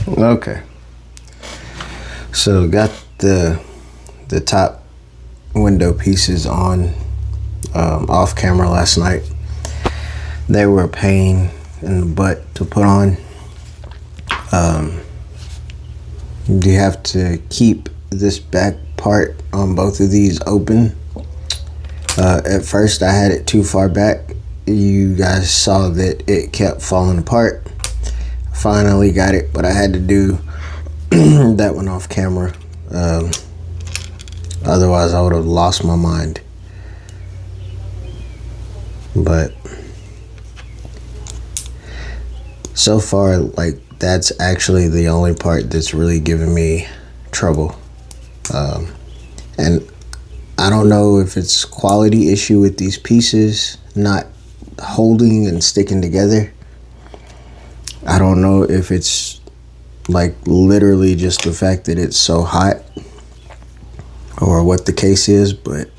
Okay. So got the top window pieces on off camera last night. They were a pain in the butt to put on. You have to keep this back part on both of these open. At first I had it too far back. You guys saw that it kept falling apart. Finally got it, but I had to do that one off camera. Otherwise I would have lost my mind. But so far, like, that's actually the only part that's really giving me trouble. And I don't know if it's quality issue with these pieces not holding and sticking together. I don't know if it's like literally just the fact that it's so hot or what the case is, but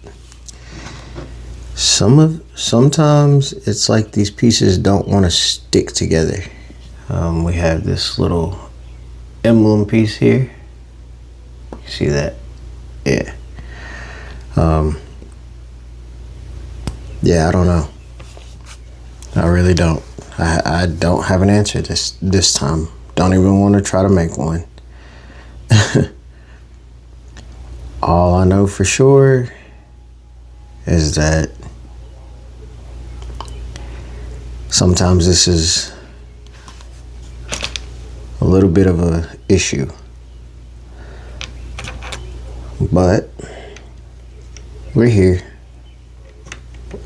sometimes it's like these pieces don't want to stick together. We have this little emblem piece here. You see that? Yeah. Yeah, I don't know. I really don't. I don't have an answer this time. Don't even want to try to make one. All I know for sure is that sometimes this is a little bit of a issue, but we're here.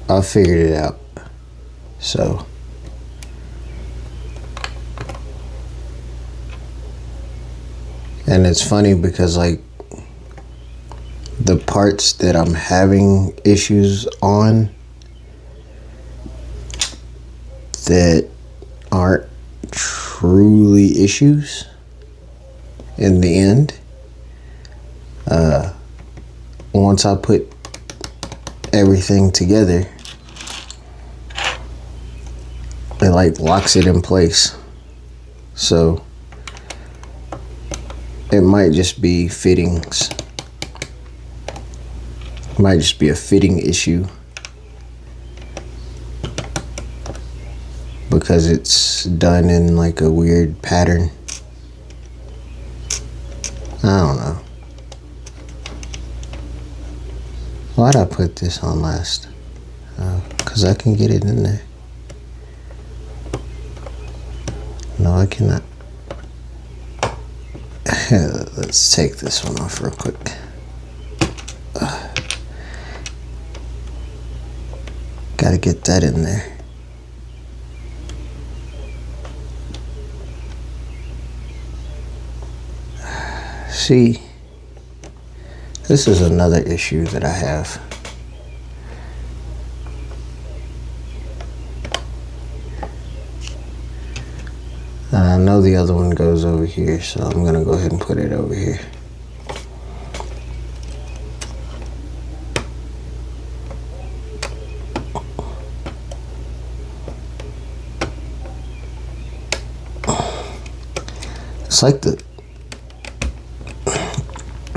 I figured it out. So and it's funny because like the parts that I'm having issues on that aren't truly issues in the end, once I put everything together, it like locks it in place. So it might just be fittings. It might just be a fitting issue because it's done in like a weird pattern. I don't know. Why'd I put this on last? Because I can get it in there. No, I cannot. Let's take this one off real quick. Gotta get that in there. See, this is another issue that I have. I know the other one goes over here, so I'm gonna go ahead and put it over here. It's like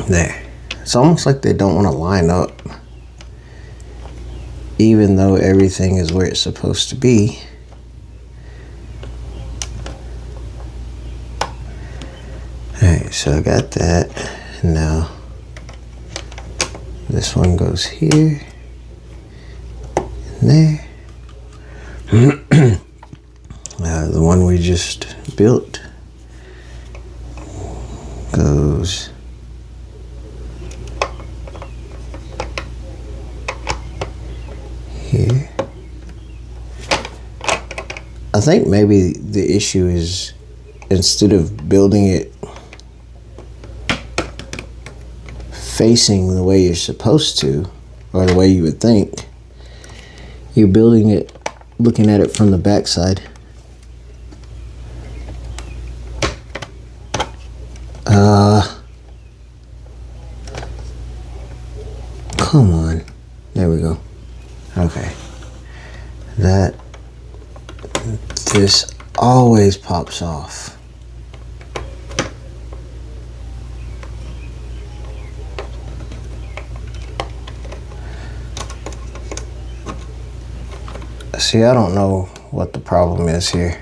there. It's almost like they don't want to line up, even though everything is where it's supposed to be. Alright, so I got that. Now this one goes here and there. The one we just built goes here. I think maybe the issue is instead of building it facing the way you're supposed to, or the way you would think, you're building it looking at it from the backside. Come on. There we go. Okay. This always pops off. See, I don't know what the problem is here.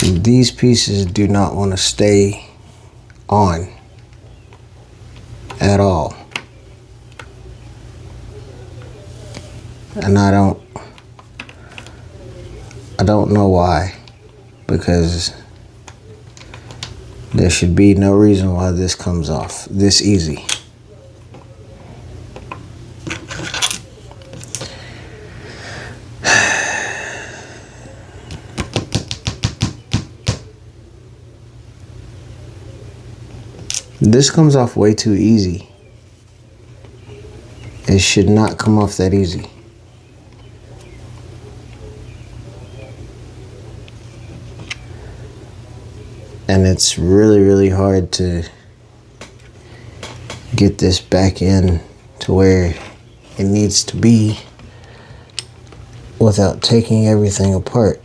These pieces do not want to stay on at all. And I don't know why, because there should be no reason why this comes off this easy. This comes off way too easy. It should not come off that easy. And it's really, really hard to get this back in to where it needs to be without taking everything apart.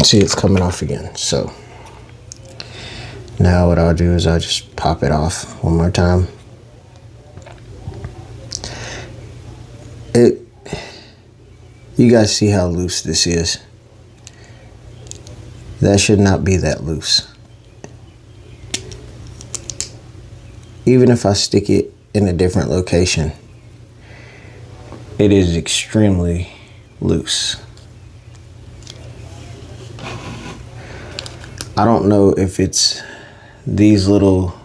See, it's coming off again. So now what I'll do is I'll just pop it off one more time. You guys see how loose this is? That should not be that loose. Even if I stick it in a different location, it is extremely loose. I don't know if it's these little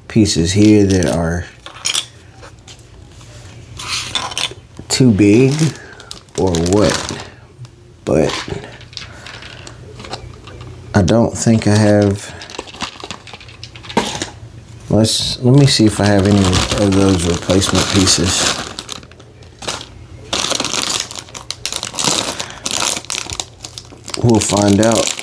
pieces here that are too big or what, but I don't think I have. Let me see if I have any of those replacement pieces. We'll find out.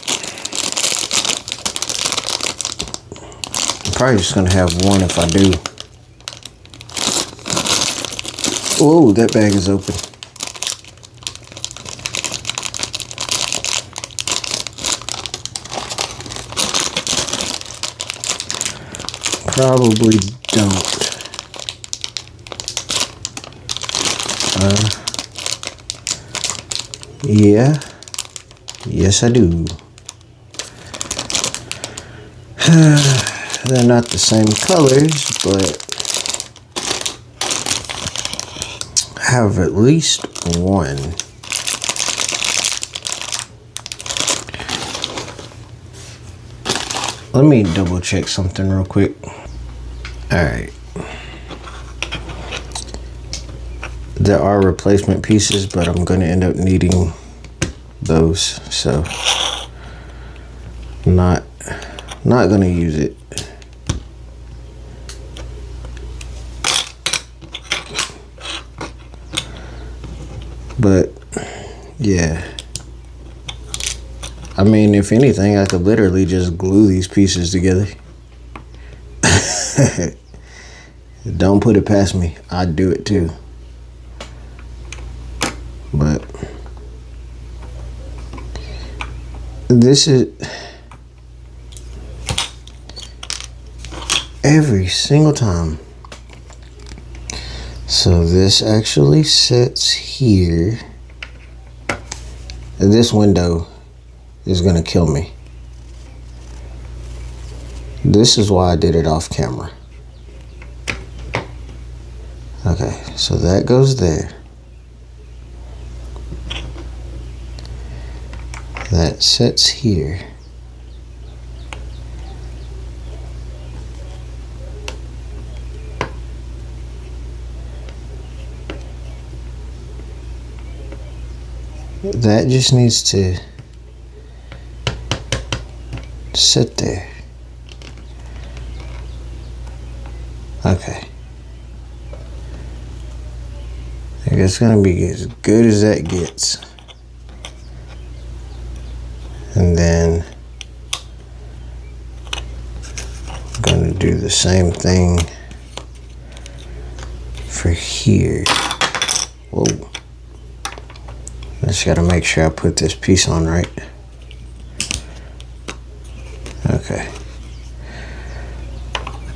I'm probably just gonna have one if I do. Oh, that bag is open. Probably don't. Yeah. Yes, I do. They're not the same colors, but I have at least one. Let me double check something real quick. All right. There are replacement pieces, but I'm going to end up needing those, so not going to use it. But yeah, I mean, if anything, I could literally just glue these pieces together. Don't put it past me. I'd do it too. But this is every single time. So this actually sits here. This window is gonna kill me. This is why I did it off camera. Okay, so that goes there. That sits here. That just needs to sit there. Okay. I think it's gonna be as good as that gets. And then I'm gonna do the same thing for here. Whoa. I just gotta make sure I put this piece on right. Okay.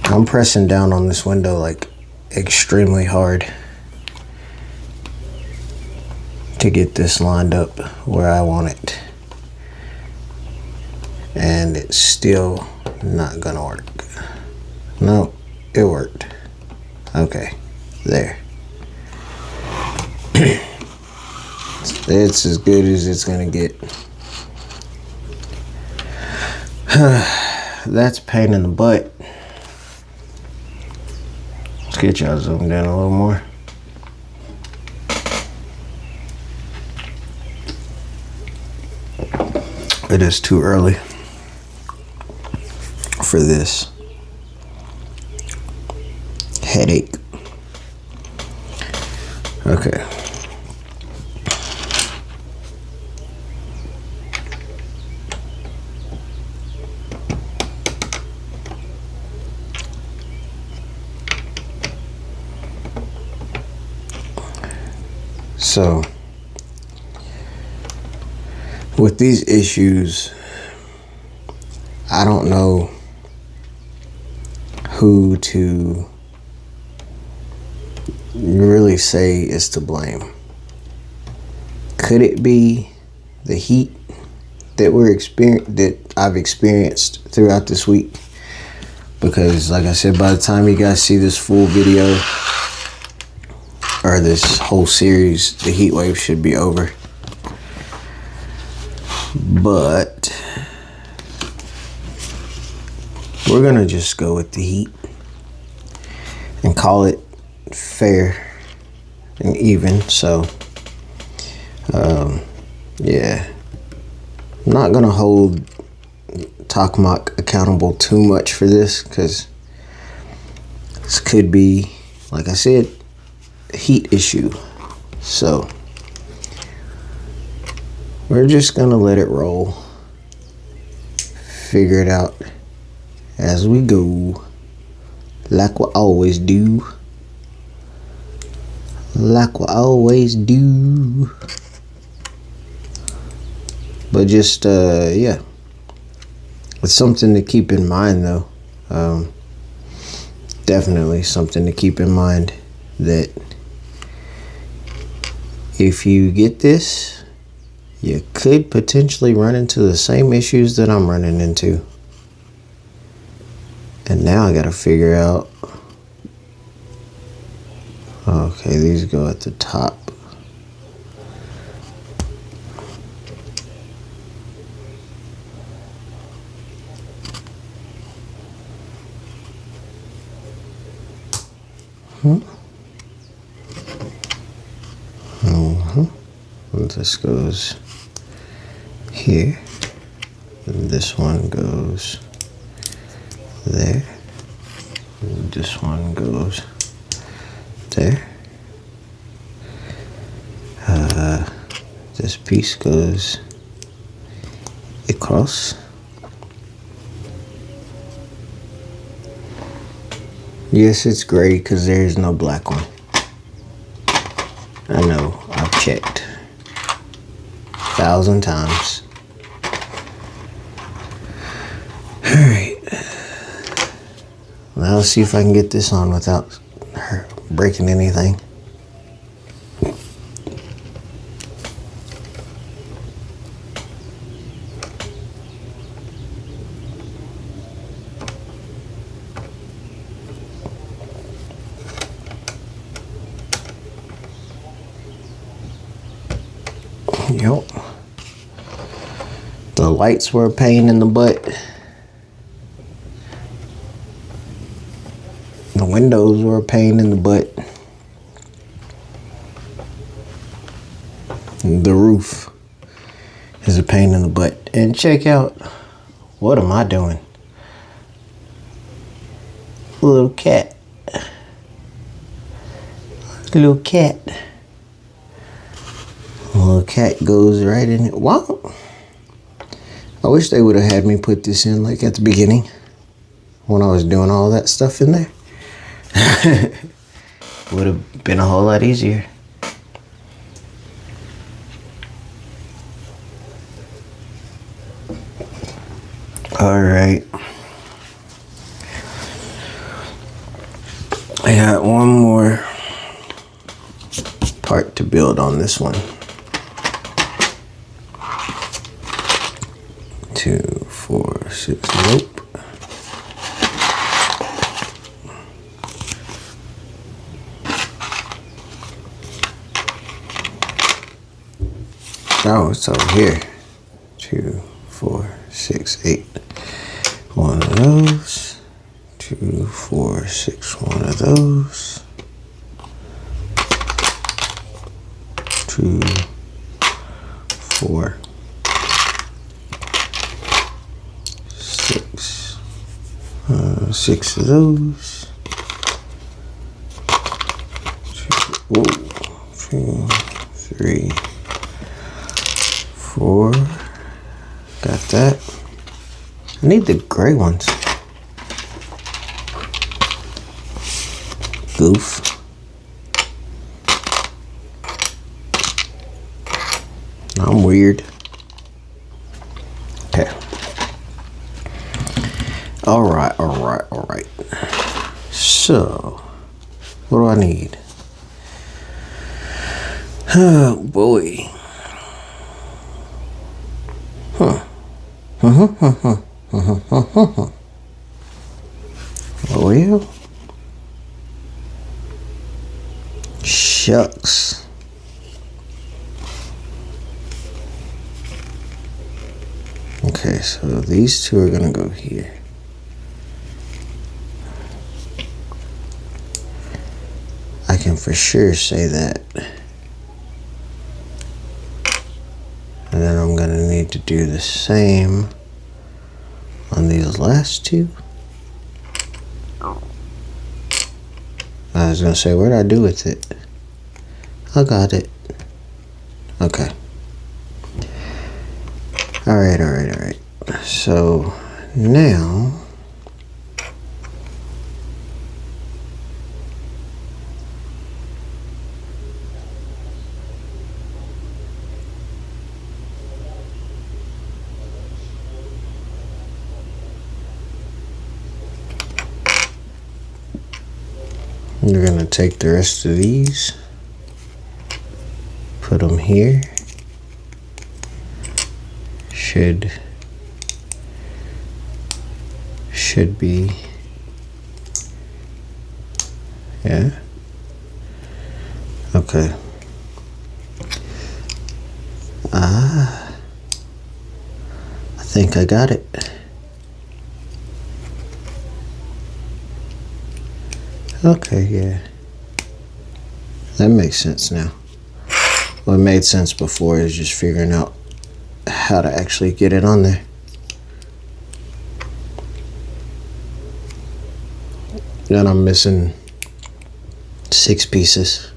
I'm pressing down on this window like extremely hard to get this lined up where I want it. And it's still not gonna work. No, it worked. Okay, there. It's as good as it's gonna get. That's a pain in the butt. Let's get y'all zoomed in a little more. It is too early for this. Headache. Okay. So, with these issues, I don't know who to really say is to blame. Could it be the heat that I've experienced throughout this week? Because, like I said, by the time you guys see this full video or this whole series, the heat wave should be over. But we're gonna just go with the heat and call it fair and even. So yeah, I'm not gonna hold Tokmak accountable too much for this, because this could be, like I said, a heat issue. So we're just gonna let it roll, figure it out as we go, like we always do. Like we always do. But just, yeah. It's something to keep in mind, though. Definitely something to keep in mind, that if you get this, you could potentially run into the same issues that I'm running into. And now I gotta figure out, okay, these go at the top. And this goes here, and this one goes there, and this one goes there. This piece goes across. Yes, it's gray because there's no black one. I know, I've checked 1,000 times. Alright. Now let's see if I can get this on without breaking anything. Yep. The lights were a pain in the butt. The windows were a pain in the butt. The roof is a pain in the butt. And check out, what am I doing? Little cat. Little cat. Little cat goes right in it. Wow. I wish they would have had me put this in like at the beginning when I was doing all that stuff in there. Would have been a whole lot easier. All right. I got one more part to build on this one. 2, 4, 6, nope. Oh, it's over here. 2, 4, 6, 8. One of those. 2, 4, 6, one of those. 2, 4, 6. 6 of those. 2, 3, 4. Got that. I need the gray ones. Goof. I'm weird. Okay. Alright. So, what do I need? Oh boy. Well, shucks. Okay, so these two are gonna go here. I can for sure say that. And then I'm gonna need to do the same on these last two. I was gonna say, what did I do with it? I got it. Okay. Alright. So now you're gonna take the rest of these, put them here. Should be, yeah. Okay. I think I got it. Okay, yeah. That makes sense now. What made sense before is just figuring out how to actually get it on there. Then I'm missing 6 pieces.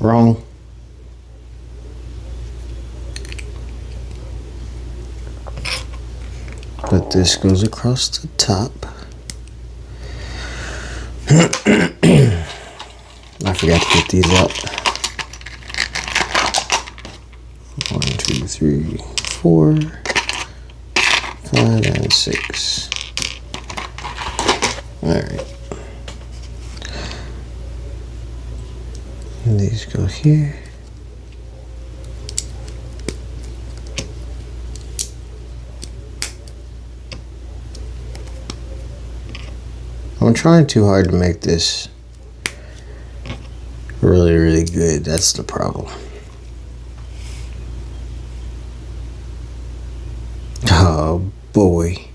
Wrong. But this goes across the top. I forgot to get these out. 1, 2, 3, 4, 5, and 6. Alright. And these go here. I'm trying too hard to make this really good. That's the problem. Oh boy.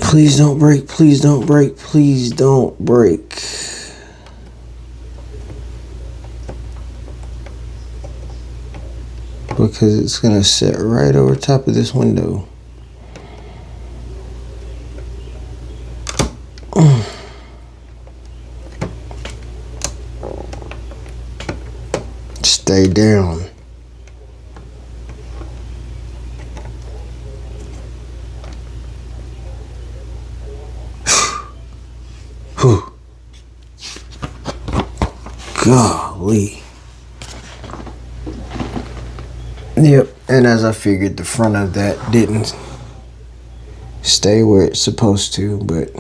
Please don't break, please don't break, please don't break. Because it's gonna sit right over top of this window. Stay down. Golly. Yep, and as I figured, the front of that didn't stay where it's supposed to, but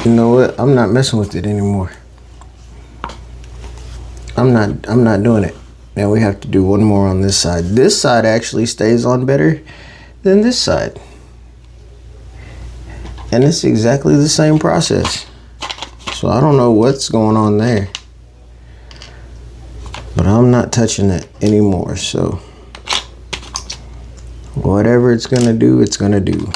you know what? I'm not messing with it anymore. I'm not doing it. Now we have to do one more on this side. This side actually stays on better than this side. And it's exactly the same process. So I don't know what's going on there. But I'm not touching it anymore, so whatever it's gonna do, it's gonna do.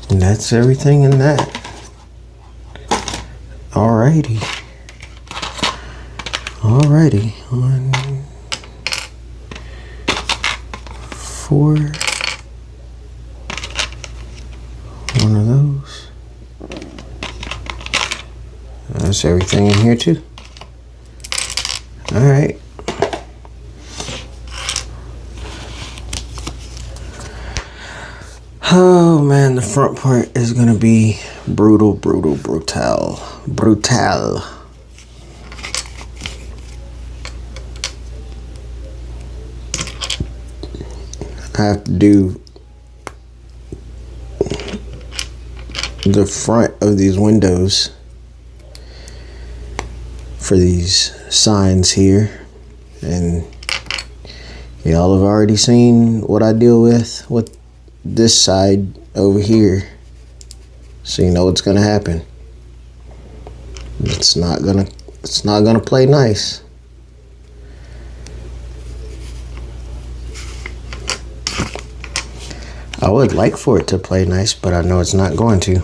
And that's everything in that. Alrighty. Alrighty. 1, 4. One of those. That's everything in here too. Alright. Oh man, the front part is gonna be brutal. I have to do the front of these windows for these signs here, and y'all have already seen what I deal with this side over here, so you know what's gonna happen. It's not gonna play nice. I would like for it to play nice, but I know it's not going to.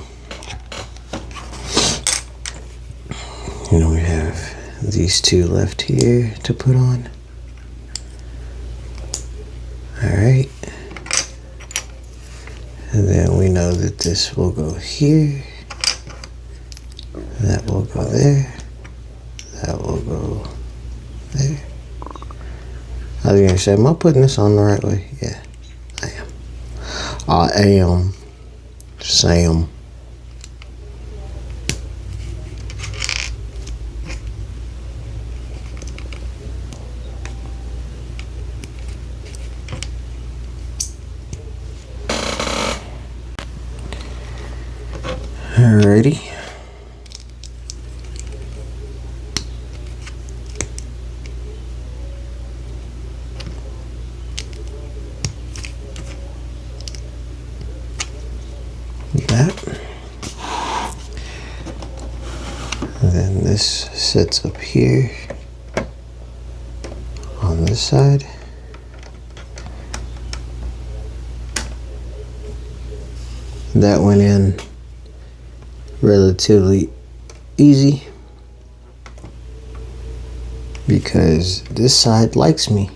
You know, we have these two left here to put on. Alright. And then we know that this will go here. That will go there. That will go there. I was gonna say, am I putting this on the right way? Yeah, I am. I am. Sam. Alrighty. That. And then this sits up here on this side. That went in relatively easy because this side likes me.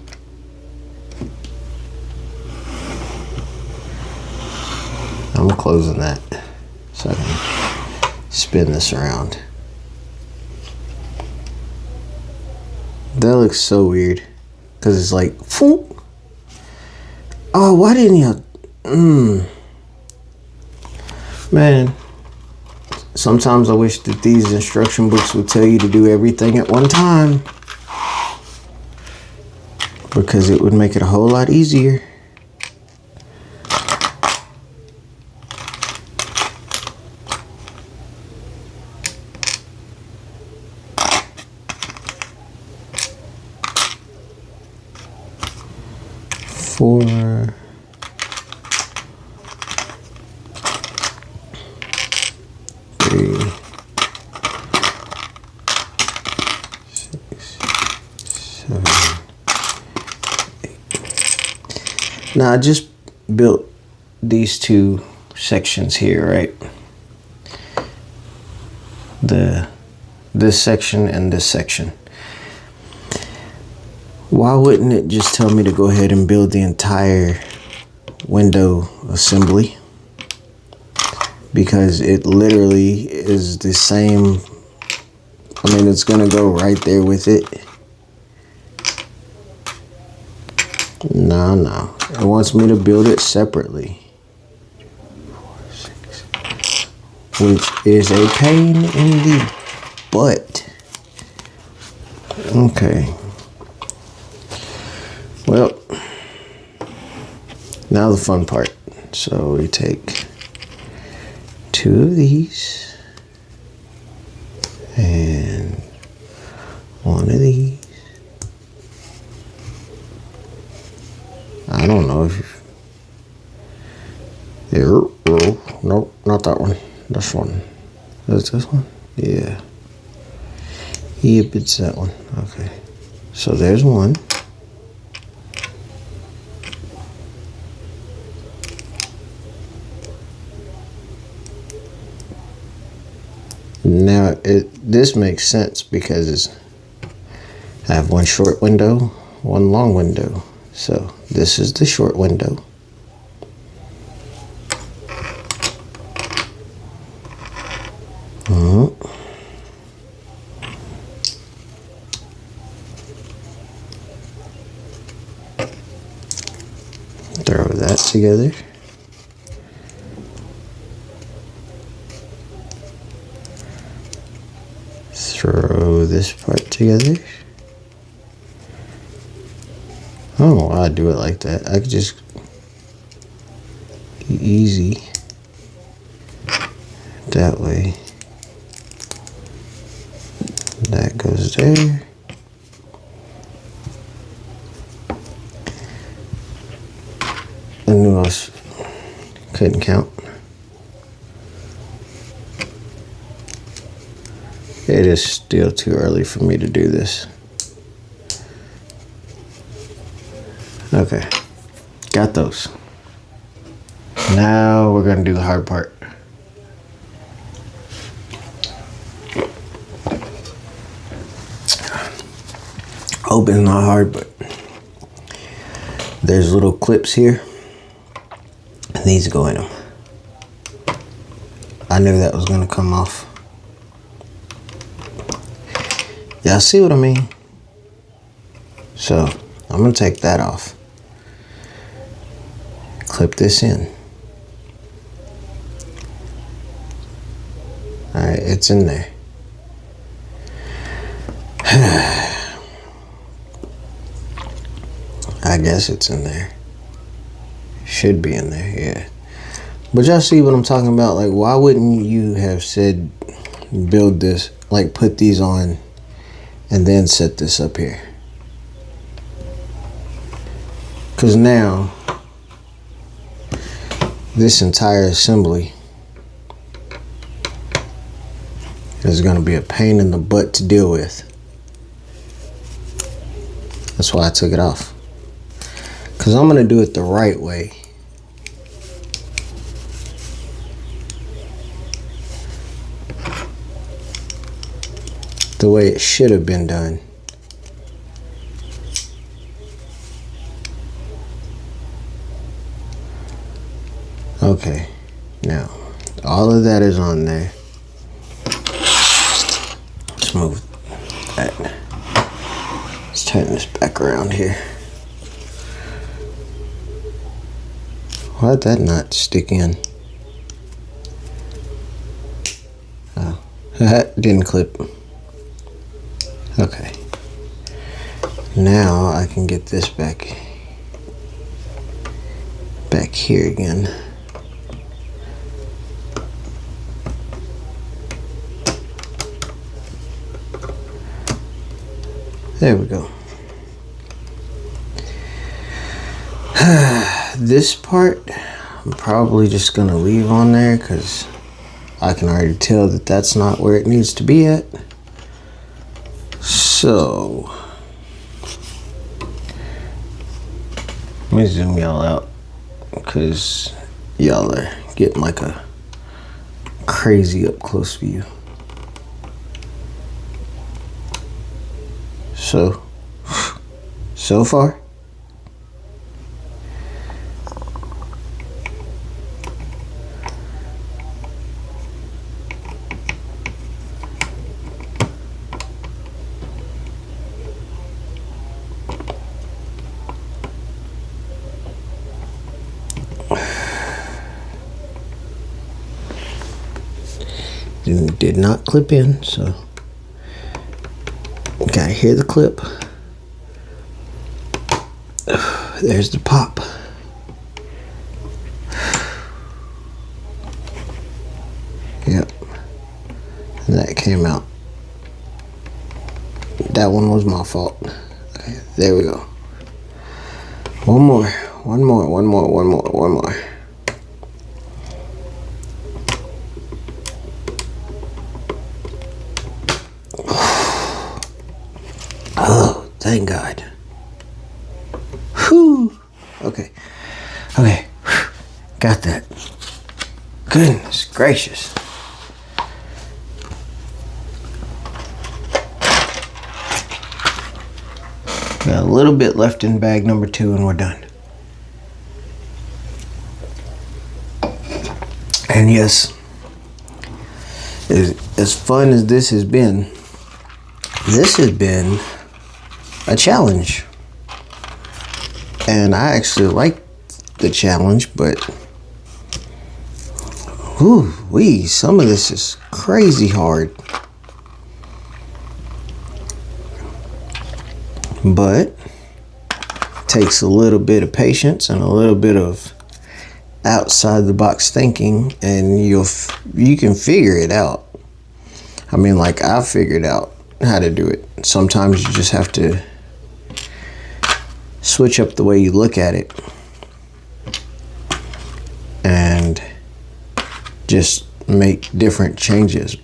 I'm closing that so I can spin this around. That looks so weird because it's like, phoom. Oh, why didn't you? Man. Sometimes I wish that these instruction books would tell you to do everything at one time, because it would make it a whole lot easier. Four. 3, 6, 7, 8. Now I just built these two sections here, right? This section and this section. Why wouldn't it just tell me to go ahead and build the entire window assembly? Because it literally is the same. I mean, it's gonna go right there with it. No. It wants me to build it separately. 4, 6. which is a pain in the butt. Okay. Well, now the fun part. So we take 2 of these and 1 of these. I don't know if nope, not that one. This one. Is this one? Yeah. Yep, it's that one. Okay. So there's one. Now this makes sense because I have one short window, one long window. So this is the short window. Throw that together. Throw this part together. I don't know why I do it like that. I could just be easy that way. That goes there. I knew I couldn't count. It is still too early for me to do this. Okay, got those. Now we're gonna do the hard part. Hope it's not hard, but there's little clips here, and these go in them. I knew that was gonna come off. Y'all see what I mean? So I'm gonna take that off. Clip this in. Alright, it's in there. I guess it's in there. Should be in there, yeah. But y'all see what I'm talking about? Like, why wouldn't you have said build this, like put these on and then set this up here? Because now this entire assembly is going to be a pain in the butt to deal with. That's why I took it off. Because I'm going to do it the right way. The way it should have been done. Okay, now all of that is on there. Let's move that. Let's turn this back around here. Why'd that not stick in? Oh, that didn't clip. Okay. Now I can get this back here again. There we go. This part I'm probably just gonna leave on there because I can already tell that that's not where it needs to be at. So let me zoom y'all out because y'all are getting like a crazy up close view. So far, did not clip in, so gotta hear the clip. There's the pop. Yep, and that came out. That one was my fault. Okay, there we go. One more. Oh, thank God. Whew. Okay. Got that. Goodness gracious. Got a little bit left in bag number 2 and we're done. And yes, as fun as this has been a challenge. And I actually like the challenge, but some of this is crazy hard. But takes a little bit of patience and a little bit of outside the box thinking, and you can figure it out. I mean, like, I figured out how to do it. Sometimes you just have to switch up the way you look at it and just make different changes.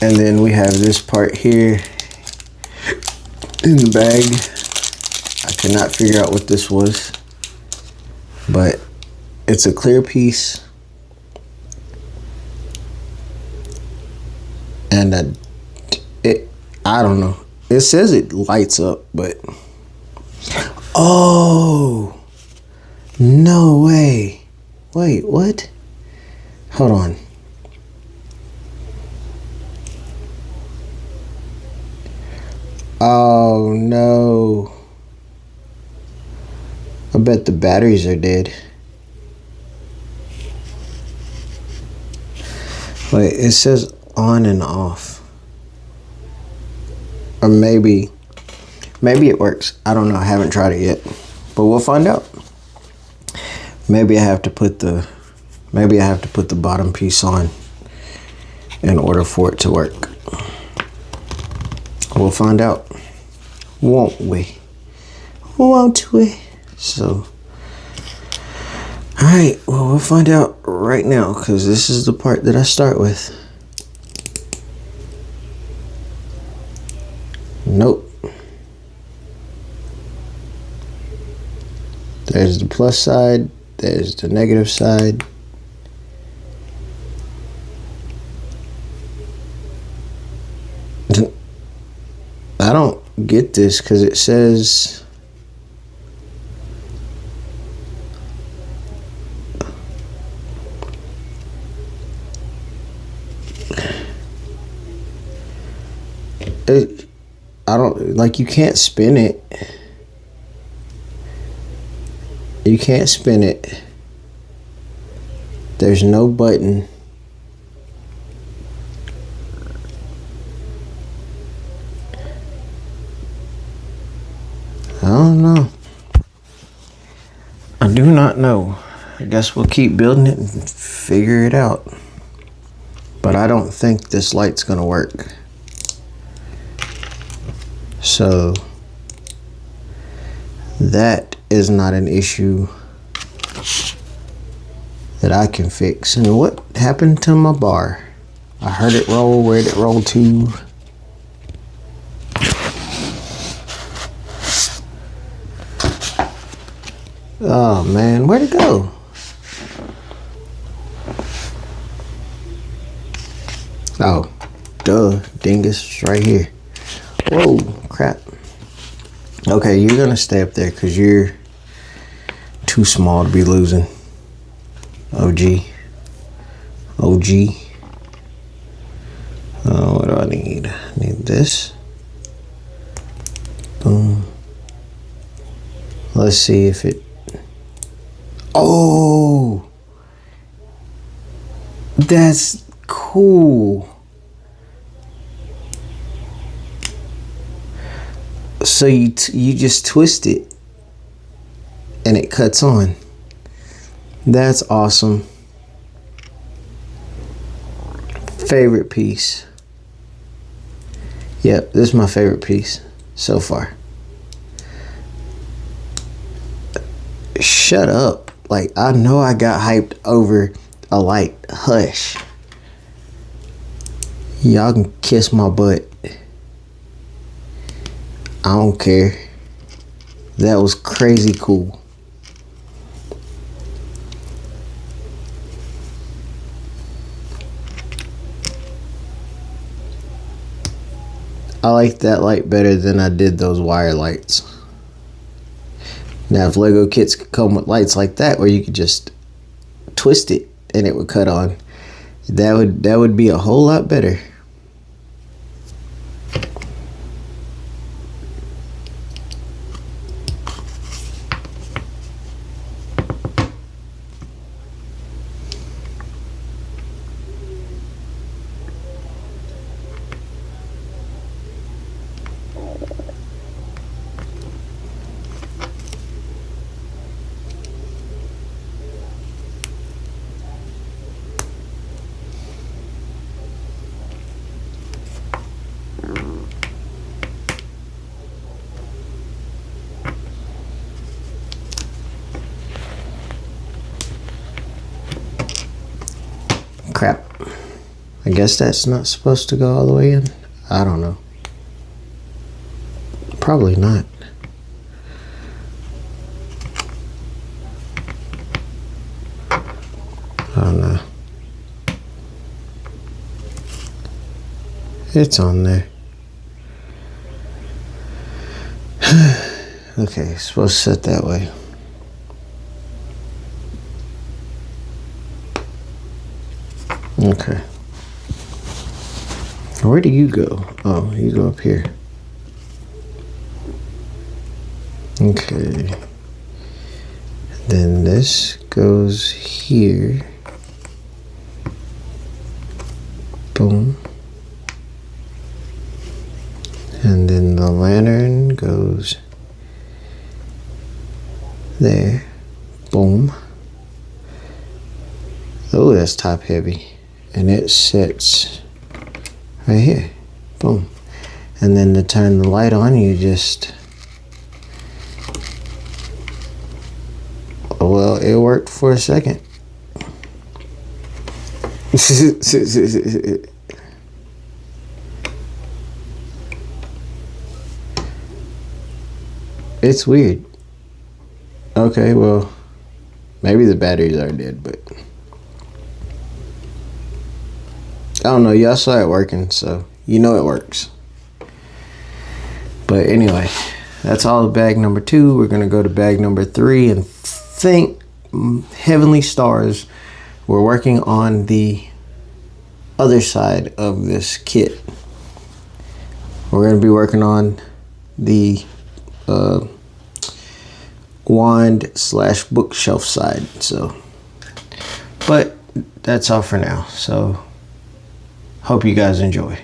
And then we have this part here in the bag. I could not figure out what this was, but it's a clear piece. And I don't know. It says it lights up, but oh, no way. Wait, what? Hold on. Oh no. I bet the batteries are dead. Wait, it says on and off. Or maybe it works. I don't know. I haven't tried it yet. But we'll find out. Maybe I have to put the bottom piece on in order for it to work. We'll find out. Won't we? So, alright, well, we'll find out right now, because this is the part that I start with. Nope. There's the plus side, there's the negative side. I don't get this because it says I don't, like, you can't spin it. You can't spin it. There's no button. I don't know. I do not know. I guess we'll keep building it and figure it out. But I don't think this light's gonna work. So that is not an issue that I can fix. And what happened to my bar? I heard it roll. Where did it roll to? Oh man, where'd it go? Oh, duh, dingus, it's right here. Whoa, crap. Okay, you're gonna stay up there because you're too small to be losing. OG. What do I need? I need this. Boom. Let's see if it... Oh! That's cool. So you just twist it and it cuts on. That's awesome. Favorite piece. Yep, this is my favorite piece so far. Shut up. Like, I know I got hyped over a light. Hush. Y'all can kiss my butt. I don't care. That was crazy cool. I like that light better than I did those wire lights. Now, if Lego kits could come with lights like that, where you could just twist it and it would cut on, that would be a whole lot better. Crap. I guess that's not supposed to go all the way in. I don't know. Probably not. I don't know. It's on there. Okay, it's supposed to sit that way. Okay. Where do you go? Oh, you go up here. Okay. Then this goes here. Boom. And then the lantern goes there. Boom. Oh, that's top heavy. And it sits right here. Boom. And then to turn the light on, you just... Well, it worked for a second. It's weird. Okay, well, maybe the batteries are dead, but... I don't know, y'all saw it working, so you know it works. But anyway, that's all of bag number 2. We're gonna go to bag number 3 and thank heavenly stars we're working on the other side of this kit. We're gonna be working on the wand / bookshelf side. So, but that's all for now. So hope you guys enjoy.